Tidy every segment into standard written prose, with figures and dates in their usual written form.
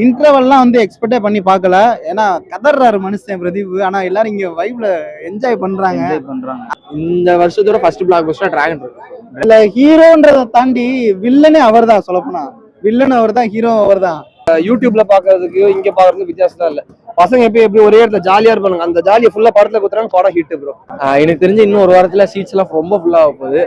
இன்டர்வல்லாம் வந்து எக்ஸ்பெக்டே பண்ணி பார்க்கல. ஏன்னா கதறாரு மனுஷன் பிரதீப். ஆனா எல்லாரும் இங்க வைப்ல என்ஜாய் பண்றாங்க. இந்த வருஷத்தோட ஃபர்ஸ்ட் பிளாக் பஸ்டர் டிராகன் இருக்கு. இல்ல ஹீரோன்றதை தாண்டி வில்லனே அவர் தான். சொல்லப்போனா வில்லன் அவர் தான், ஹீரோ அவர் தான். யூடியூப்ல பாக்குறதுக்கு இங்க பாக்குறதுக்கு வித்தியாசம் தான் இல்ல. பசங்க எப்படி ஒரே இடத்துல ஜாலியா இருப்பாங்க. அந்த ஜாலியை ஃபுல்லா படத்துல குத்துறாங்க, படம் ஹிட் ப்ரோ. எனக்கு தெரிஞ்சு இன்னும் ஒரு வாரத்துல சீட்ஸ் எல்லாம் ரொம்ப ஃபுல்லா ஆக போகுது.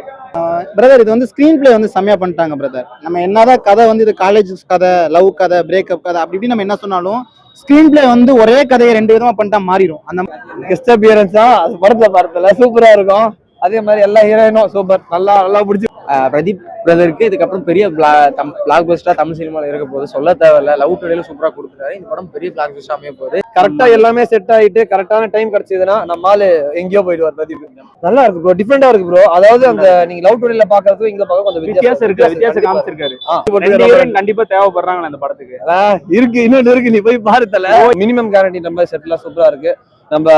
பிரதர் இது வந்து ஸ்கிரீன் பிளே வந்து செம்மையா பண்ணிட்டாங்க பிரதர். நம்ம என்னதான் கதை வந்து இது காலேஜ் கதை, லவ் கதை, பிரேக்கப் கதை அப்படி இப்படி நம்ம என்ன சொன்னாலும் ஸ்கிரீன் பிளே வந்து ஒரே கதையை 2 விதமா பண்ணிட்டா மாறிடும். அந்த கெஸ்ட் அப்பியரன்ஸ் தான் அது படத்துல பார்த்தல சூப்பரா இருக்கும். அதே மாதிரி எல்லா ஹீரோயினும் சூப்பர், நல்லா பிடிச்சி. பிரதீப் பிரதருக்கு இதுக்கப்புறம் பெரிய பிளாக் பஸ்டா தமிழ் சினிமாவில் இருக்க போகுது, சொல்ல தேவையில்ல. லவ் டுடேல சூப்பரா கொடுத்துட்டாரு. இந்த படம் பெரிய பிளாக் பஸ்டா அமைய போகுது. கரெக்டா எல்லாமே செட் ஆயிட்டு கரெக்டான டைம் கிடைச்சதுன்னா நம்ம ஆளு எங்கேயோ போயிடுவார் பிரதீப். நல்லா இருக்கு ப்ரோ, டிஃபரெண்டா இருக்கு ப்ரோ. அதாவது அந்த நீங்க லவ் டுடேல பாக்குறதுக்கும் இங்க பாக்க கொஞ்சம் வித்தியாசம் இருக்கு. வித்தியாசம் காமிச்சிருக்காரு. கண்டிப்பா தேவைப்படுறாங்க அந்த படத்துக்கு. இருக்கு, இன்னொன்னு இருக்கு, நீ போய் பாருத்தல. மினிமம் கேரண்டி நம்ம செட்லாம் சூப்பரா இருக்கு. நம்ம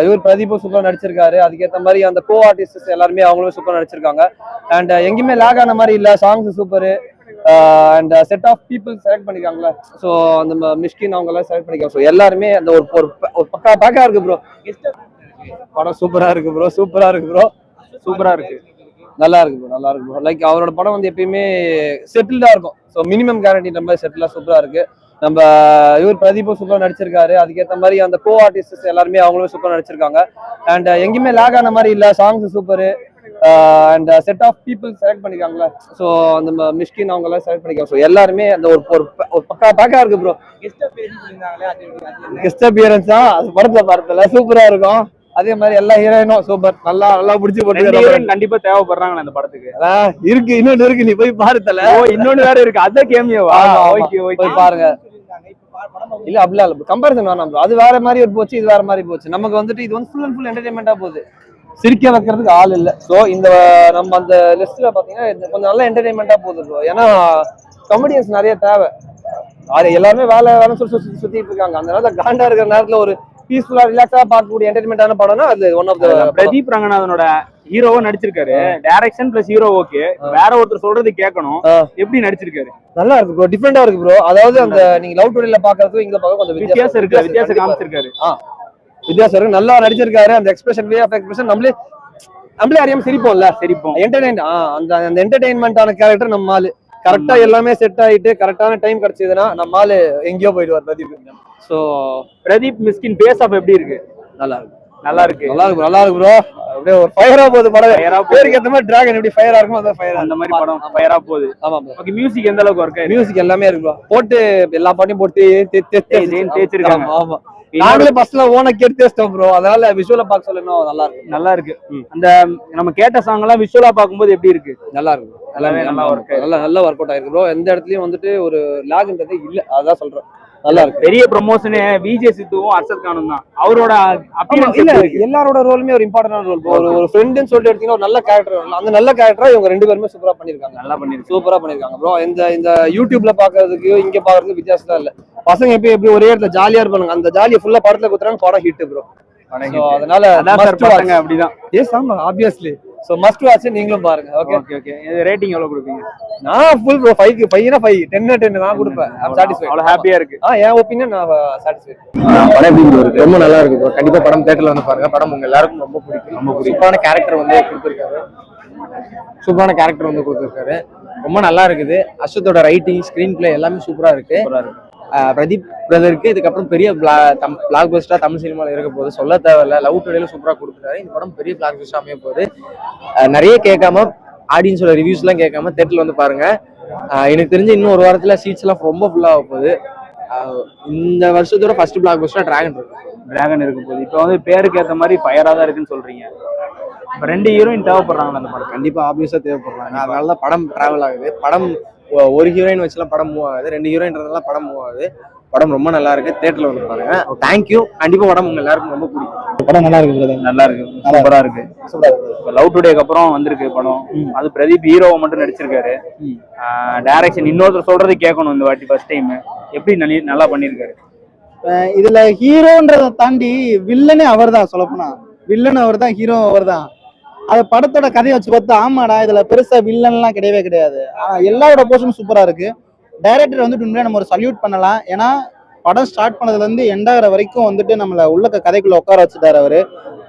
இவர் பிரதீப்பும் சூப்பரா நடிச்சிருக்காரு. அதுக்கேற்ற மாதிரி அந்த கோ ஆர்டிஸ்ட் எல்லாருமே அவங்களும் சூப்பரா நடிச்சிருக்காங்க. அண்ட் எங்கேயுமே லேக் ஆன மாதிரி இல்ல. Songs super. And set of people select பண்ணிருக்காங்களா. ஸோ அந்த மிஷ்கின் அவங்க எல்லாம் செலக்ட் பண்ணிருக்காங்க. ஸோ எல்லாருமே அந்த ஒரு பக்கா இருக்கு ப்ரோ. படம் சூப்பரா இருக்கு ப்ரோ, சூப்பரா இருக்கு ப்ரோ, சூப்பரா இருக்கு. நல்லா இருக்கு ப்ரோ, நல்லா இருக்கு ப்ரோ. லைக் அவரோட படம் வந்து எப்பயுமே செட்டில்டா இருக்கும். ஸோ மினிமம் கேரண்டி நம்ம செட்டிலா சூப்பரா இருக்கு. நம்ம இவர் பிரதீப்பும் சூப்பரா நடிச்சிருக்காரு. அதுக்கேற்ற மாதிரி அந்த கோ ஆர்டிஸ்ட் எல்லாருமே அவங்களும் சூப்பரா நடிச்சிருக்காங்க. அண்ட் எங்கேயுமே லேக் ஆன மாதிரி இல்ல. Songs super. And set of people select பண்ணிருக்காங்களா. ஸோ அந்த மிஷ்கின் அவங்க எல்லாம் செலக்ட் பண்ணிருக்காங்க. ஸோ எல்லாருமே அந்த ஒரு பக்கா இருக்கு ப்ரோ. கெஸ்ட் அப்பியரன்ஸ் தான் அது படத்துல பார்த்தல சூப்பரா இருக்கும். அதே மாதிரி எல்லா ஹீரோயினும் சூப்பர், நல்லா பிடிச்சி போட்டு. கண்டிப்பா தேவைப்படுறாங்க அந்த படத்துக்கு. இருக்கு, இன்னொன்னு இருக்கு, நீ போய் பாருத்தல. இன்னொன்னு வேற இருக்கு, அதான் கேமியோவா? போய் பாருங்க. இல்ல அப்படிலாம் இல்ல, கம்பேரிசன் வேணாம் ப்ரோ. அது வேற மாதிரி போச்சு, இது வேற மாதிரி போச்சு. நமக்கு வந்துட்டு இது வந்து ஃபுல் அண்ட் ஃபுல் என்டர்டைன்மெண்டா போகுது. சிரிக்க வைக்கிறதுக்கு ஆள் இல்ல. ஸோ இந்த நம்ம அந்த லிஸ்ட்ல பாத்தீங்கன்னா கொஞ்சம் நல்ல என்டர்டைன்மெண்டா போகுது ப்ரோ. ஏன்னா காமெடியன்ஸ் நிறைய தேவை. எல்லாருமே வேலை சுத்திட்டு இருக்காங்க. அந்த நேரத்துல காண்டா இருக்கிற நேரத்துல ஒரு பீஸ்ஃபுல்லா ரிலாக்ஸா பார்க்கக்கூடிய என்டர்டைன்மெண்டான படம்னா அது ஒன் ஆஃப் த. பிரதீப் ரங்கநாதனோட ஹீரோவா நடிச்சிருக்காரு. Direction plus hero okay. வேற ஒருத்தர் சொல்றது கேட்கணும். எப்படி நடிச்சிருக்காரு? நல்லா இருக்கு ப்ரோ, டிஃபரெண்டா இருக்கு ப்ரோ. அதாவது அந்த நீங்க லவ் டுடேல பாக்குறதுக்கும் இங்க பாக்க கொஞ்சம் வித்தியாசம் இருக்கு. வித்தியாசம் காமிச்சிருக்காரு. வித்தியாசம் இருக்கு. நல்லா நடிச்சிருக்காரு. அந்த எக்ஸ்பிரஷன், வே ஆஃப் எக்ஸ்பிரஷன் நம்மளே அறியாம சிரிப்போம்ல. என்டர்டைன் அந்த என்டர்டைன்மெண்டான கேரக்டர் நம்ம ஆளு கரெக்டா எல்லாமே செட் ஆயிட்டு கரெக்டான டைம் கிடைச்சதுன்னா நம்ம ஆளு எங்கேயோ போயிடுவார் Pradeep. So Pradeep Mysskin face off எப்படி இருக்கு? நல்லா இருக்கு, நல்லா இருக்கு, நல்லா இருக்கு ப்ரோ. அப்படியே ஒரு ஃபயரா போகுது படம். பேருக்கு ஏற்ற மாதிரி டிராகன் எப்படி ஃபயரா இருக்கும் அதான் ஃபயரா அந்த மாதிரி படம் ஃபயரா போகுது. ஆமா ப்ரோ. ஓகே, மியூசிக் எந்த அளவுக்கு இருக்கு? மியூசிக் எல்லாமே இருக்கு ப்ரோ. போட்டு எல்லா பாட்டையும் போட்டு தேய்ச்சிருக்காங்க. ஆமா, நாங்களே பஸ்ல ஓன கேட்டு தேஸ்டோம் ப்ரோ. அதனால விஷுவலா பார்க்க சொல்லணும். நல்லா இருக்கு. அந்த நம்ம கேட்ட சாங் எல்லாம் விஷுவலா பார்க்கும்போது எப்படி இருக்கு? நல்லா இருக்கு. எல்லாமே நல்லா ஒர்க் அவுட் ஆயிருக்கு ப்ரோ. எந்த இடத்துலயும் வந்துட்டு ஒரு லாக்ன்றதே இல்ல. அதான் சொல்றேன். நல்லா இருக்கு. பெரிய ப்ரமோஷனே விஜய் சித்துவும் அர்ஷத் கானும் தான். அவரோட எல்லாரோட ரோலுமே ஒரு இம்பார்ட்டன்டான ரோல். ஒரு ஃப்ரெண்ட்னு சொல்லிட்டு எடுத்தீங்கன்னா ஒரு நல்ல கேரக்டர். அந்த நல்ல கேரக்டரா இவங்க 2 பேருமே சூப்பரா பண்ணிருக்காங்க. சூப்பரா பண்ணிருக்காங்க ப்ரோ. இந்த யூடியூப்ல பாக்குறதுக்கு இங்க பாக்குறதுக்கு வித்தியாசம் தான் இல்ல. பசங்க எப்படி ஒரே இடத்துல ஜாலியா இருப்பாங்க. அந்த ஜாலியை ஃபுல்லா படத்துல குத்துறாங்க, படம் ஹிட் ப்ரோ. அதனால அப்படிதான். எஸ், ஆமா, ஆப்வியஸ்லி. So must watch. நீங்களும் பாருங்க. ஓகே. இது ரேட்டிங் எவ்வளவு கொடுப்பீங்க? நான் ஃபுல் ப்ரோ 5 னா 5, 10 நான் கொடுப்பேன். சாட்டிஸ்ஃபைட். அவ்வளவு ஹாப்பியா இருக்கு. என் ஒபினியன் நான் சாட்டிஸ்ஃபைட். படம் எப்படி இருக்கு? ரொம்ப நல்லா இருக்கு ப்ரோ. கண்டிப்பா படம் தியேட்டர்ல வந்து பாருங்க. படம் உங்க எல்லாருக்கும் ரொம்ப பிடிக்கும். சூப்பரான கேரக்டர் வந்து கொடுத்திருக்காரு. ரொம்ப நல்லா இருக்குது. அஸ்வத்தோட ரைட்டிங், ஸ்கிரீன் பிளே எல்லாமே சூப்பரா இருக்கு. பிரதீப் பிரதருக்கு இதுக்கப்புறம் பெரிய பிளாக் பஸ்டா தமிழ் சினிமாவில் இருக்க போகுது, சொல்ல தேவையில்ல. லவ் டுடேல சூப்பரா கொடுத்துட்டாரு. இந்த படம் பெரிய பிளாக் பஸ்டா அமைய போகுது. நிறைய கேட்காம, ஆடியன்ஸோட ரிவ்யூஸ் எல்லாம் கேட்காம தேட்டர்ல வந்து பாருங்க. எனக்கு தெரிஞ்சு இன்னும் ஒரு வாரத்துல சீட்ஸ் எல்லாம் ரொம்ப ஃபுல்லா ஆக போகுது. இந்த வருஷத்தோட ஃபர்ஸ்ட் பிளாக் பஸ்டர் டிராகன் இருக்கு போகுது. இப்போ வந்து பேருக்கு ஏற்ற மாதிரி ஃபயரா தான் இருக்குன்னு சொல்றீங்க. இப்போ 2 ஹீரோயின் தேவைப்படுறாங்க அந்த படம். கண்டிப்பா ஆப்வியஸா தேவைப்படுறாங்க. அதனாலதான் படம் டிராவல் ஆகுது. படம் ஒரு ஹீரோயின் வச்சுலாம் படம் மூவ் ஆகுது. 2 ஹீரோயின்றதுனால படம் மூவ் ஆகுது. படம் ரொம்ப நல்லா இருக்கு. தியேட்டர்ல வந்து பாருங்க. தேங்க்யூ. கண்டிப்பா படம் உங்க எல்லாருக்கும் ரொம்ப பிடிக்கும். படம் நல்லா இருக்கு. நல்லா இருக்கு, சூப்பரா இருக்கு. லவ் டுடேக்கு அப்புறம் வந்திருக்கு படம். அது பிரதீப் ஹீரோவை மட்டும் நடிச்சிருக்காரு. டைரக்ஷன் இன்னொருத்தர் சொல்றது கேட்கணும். இந்த வாட்டி ஃபர்ஸ்ட் டைம் எப்படி நல்லா பண்ணிருக்காரு. இதுல ஹீரோன்றதை தாண்டி வில்லனே அவர் தான். சொல்லப்போனா வில்லன் அவர் தான், ஹீரோ அவர் தான். அது படத்தோட கதையை வச்சு பார்த்தா ஆமாடா இதுல பெருசா வில்லன்லாம் கிடையவே கிடையாது. ஆனா எல்லாரோட போர்ஷனும் சூப்பரா இருக்கு. டைரக்டர் வந்துட்டு உண்மையிலே நம்ம ஒரு சல்யூட் பண்ணலாம். ஏன்னா படம் ஸ்டார்ட் பண்ணதுல இருந்து எண்டாகிற வரைக்கும் வந்துட்டு நம்மள உள்ள கதைக்குள்ள உட்கார வச்சுட்டாரு அவரு.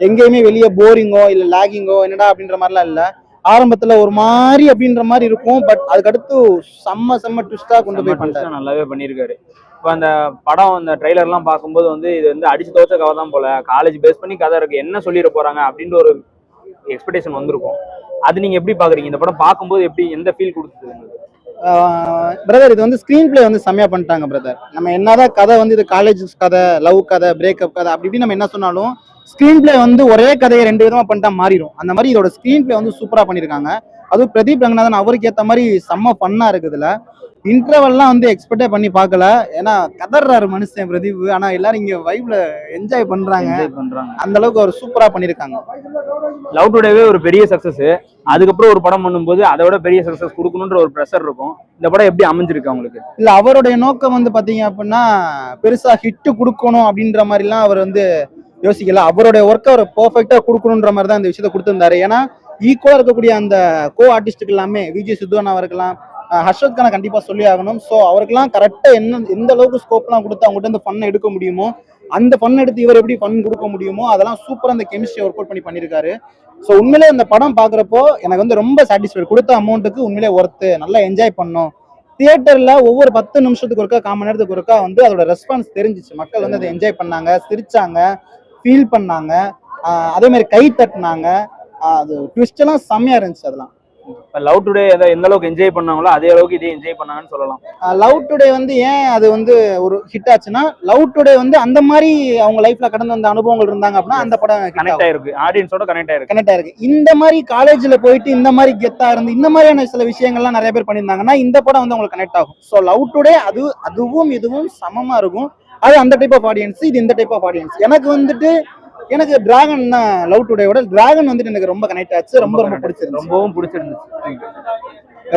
எங்கேயுமே வெளியே போரிங்கோ இல்ல லாகிங்கோ என்னடா அப்படின்ற மாதிரிலாம் இல்ல. ஆரம்பத்துல ஒரு மாதிரி அப்படின்ற மாதிரி இருக்கும், பட் அதுக்கடுத்து செம்ம ட்விஸ்டா கொண்டு போய் பண்ணிட்டாரு. நல்லாவே பண்ணியிருக்காரு. இப்போ அந்த படம் அந்த ட்ரெய்லர்லாம் பார்க்கும்போது வந்து இது வந்து அடிச்சு தோச்ச கதை தான் போல, காலேஜ் பேஸ் பண்ணி கதை இருக்கு, என்ன சொல்லிட போறாங்க அப்படின்ற ஒரு எக்ஸ்பெக்டேஷன் வந்திருக்கும். அது நீங்க எப்படி பாக்குறீங்க? இந்த படம் பார்க்கும்போது எப்படி, எந்த ஃபீல் கொடுத்தது? பிரதர் இது வந்து ஸ்கிரீன் பிளே வந்து செம்மையா பண்ணிட்டாங்க பிரதர். நம்ம என்னதான் கதை வந்து இது காலேஜ் கதை, லவ் கதை, பிரேக்கப் கதை அப்படி இப்படி நம்ம என்ன சொன்னாலும் ஸ்கிரீன் பிளே வந்து ஒரே கதையை ரெண்டு விதமா பண்ணிட்டா மாறிடும். அந்த மாதிரி இதோட ஸ்கிரீன் பிளே வந்து சூப்பரா பண்ணியிருக்காங்க. அதுவும் பிரதீப் ரங்கநாதன் அவருக்கு ஏற்ற மாதிரி செம்ம ஃபன்னா இருக்குதுல. இன்டர்வல்லாம் வந்து எக்ஸ்பெக்டே பண்ணி பார்க்கல. ஏன்னா கதறாரு மனுஷன் பிரதீப். ஆனா எல்லாரும் இங்க வைப்ல என்ஜாய் பண்றாங்க. அந்த அளவுக்கு அவர் சூப்பரா பண்ணிருக்காங்க. லவ் டுடேவே ஒரு பெரிய சக்சஸ். அதுக்கப்புறம் ஒரு படம் பண்ணும்போது அதை விட பெரிய சக்சஸ் கொடுக்கணுன்ற ஒரு ப்ரெஷர் இருக்கும். இந்த படம் எப்படி அமைஞ்சிருக்கு அவங்களுக்கு? இல்ல அவருடைய நோக்கம் வந்து பாத்தீங்க அப்படின்னா பெருசா ஹிட் கொடுக்கணும் அப்படின்ற மாதிரி எல்லாம் அவர் வந்து யோசிக்கல. அவருடைய ஒர்க்கை அவர் பெர்ஃபெக்டா கொடுக்கணுன்ற மாதிரி தான் இந்த விஷயத்த கொடுத்திருந்தாரு. ஏன்னா ஈக்குவலா இருக்கக்கூடிய அந்த கோ ஆர்டிஸ்டுக்கு எல்லாமே விஜய் சித்துவன் அவருக்கெல்லாம் ஹர்ஷத் கானை கண்டிப்பா சொல்லி ஆகணும். ஸோ அவருக்கெல்லாம் கரெக்டா எந்த அளவுக்கு ஸ்கோப்லாம் கொடுத்து அவங்ககிட்ட இந்த ஃபன் எடுக்க முடியுமோ, அந்த ஃபன் எடுத்து இவர் எப்படி ஃபன் கொடுக்க முடியுமோ அதெல்லாம் சூப்பரா அந்த கெமிஸ்ட்ரி ஒர்க் அவுட் பண்ணி பண்ணியிருக்காரு. ஸோ உண்மையிலே இந்த படம் பாக்குறப்போ எனக்கு வந்து ரொம்ப சாட்டிஸ்ஃபைட். கொடுத்த அமௌண்ட்டுக்கு உண்மையிலே ஒர்த்து, நல்லா என்ஜாய் பண்ணோம். தியேட்டர்ல ஒவ்வொரு 10 நிமிஷத்துக்கு ஒருக்கா, 1/4 மணி நேரத்துக்கு ஒருக்கா வந்து அதோட ரெஸ்பான்ஸ் தெரிஞ்சிச்சு. மக்கள் வந்து அதை என்ஜாய் பண்ணாங்க, சிரிச்சாங்க, ஃபீல் பண்ணாங்க, அதே மாதிரி கை தட்டினாங்க. அது ட்விஸ்ட் எல்லாம் செம்மையா இருந்துச்சு. அதெல்லாம் லவ் டுடே எந்த அளவுக்கு என்ஜாய் பண்ணாங்களோ அதே அளவுக்கு இதே என்ஜாய் பண்ணாங்கன்னு சொல்லலாம். லவ் டுடே வந்து ஏன் அது வந்து ஒரு ஹிட் ஆச்சுன்னா, லவ் டுடே வந்து அந்த மாதிரி அவங்க லைஃப்ல கடந்து வந்த அனுபவங்கள் இருந்தாங்க அப்படின்னா அந்த படம் கனெக்ட் ஆயிருக்கு, ஆடியன்ஸோட கனெக்ட் ஆயிருக்கு. இந்த மாதிரி காலேஜ்ல போயிட்டு இந்த மாதிரி கெத்தா இருந்து இந்த மாதிரியான சில விஷயங்கள்லாம் நிறைய பேர் பண்ணியிருந்தாங்கன்னா இந்த படம் வந்து உங்களுக்கு கனெக்ட் ஆகும். ஸோ லவ் டுடே அதுவும் இதுவும் சமமா இருக்கும். அது அந்த டைப் ஆஃப் ஆடியன்ஸ், இது இந்த டைப் ஆஃப் ஆடியன்ஸ். எனக்கு டிராகன் தான் லவ் டுடேவோட டிராகன் வந்துட்டு எனக்கு ரொம்ப கனெக்ட் ஆச்சு. ரொம்பவும் பிடிச்சிருந்துச்சு.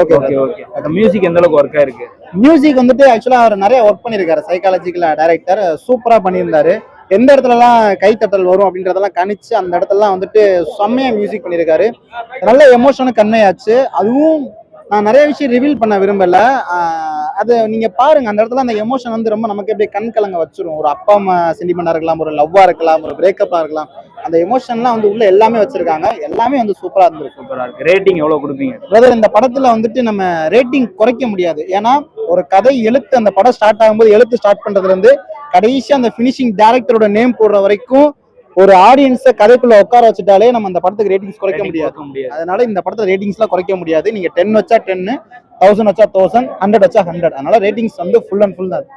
Okay okay okay. மியூசிக் எந்த அளவுக்கு ஒர்க் ஆயிருக்கு? மியூசிக் வந்துட்டு ஆக்சுவலா அவர் நிறைய ஒர்க் பண்ணியிருக்காரு. சைக்காலஜிக்கல் டைரக்டர் சூப்பரா பண்ணியிருந்தாரு. எந்த இடத்துலலாம் கைத்தட்டல் வரும் அப்படின்றதெல்லாம் கணிச்சு அந்த இடத்துலலாம் வந்துட்டு செம்மையா மியூசிக் பண்ணியிருக்காரு. நல்ல எமோஷனு கன்மையாச்சு. அதுவும் நான் நிறைய விஷயம் ரிவீல் பண்ண விரும்பல. அது நீங்க பாருங்க, அந்த இடத்துல அந்த எமோஷன் வந்து ரொம்ப நமக்கு எப்படி கண் கலங்க வச்சிரும். ஒரு அப்பா அம்மா சென்டிமெண்டா இருக்கலாம், ஒரு லவ்வா இருக்கலாம், ஒரு பிரேக்கப்பா இருக்கலாம். அந்த எமோஷன்லாம் வந்து உள்ள எல்லாமே வச்சிருக்காங்க. எல்லாமே வந்து சூப்பரா இருந்திருக்கு. சூப்பரா இருக்கு. ரேட்டிங் எவ்வளவு கொடுப்பீங்க பிரதர்? இந்த படத்துல வந்துட்டு நம்ம ரேட்டிங் குறைக்க முடியாது. ஏன்னா ஒரு கதை எழுத்து, அந்த படம் ஸ்டார்ட் ஆகும்போது எழுத்து ஸ்டார்ட் பண்றதுல இருந்து கடைசி அந்த பினிஷிங் டைரக்டரோட நேம் போடுற வரைக்கும் ஒரு ஆடியன்ஸை கதைக்குள்ள உட்கார வச்சுட்டாலே நம்ம அந்த படத்துக்கு ரேட்டிங்ஸ் குறைக்க முடியாது. அதனால இந்த படத்துல ரேட்டிங்ஸ் எல்லாம் குறைக்க முடியாது. நீங்க 10 வச்சா 10, 1000 வச்சா 1000, 100 வச்சா 100. அதனால ரேட்டிங்ஸ் வந்து ஃபுல் அண்ட் ஃபுல் தான்.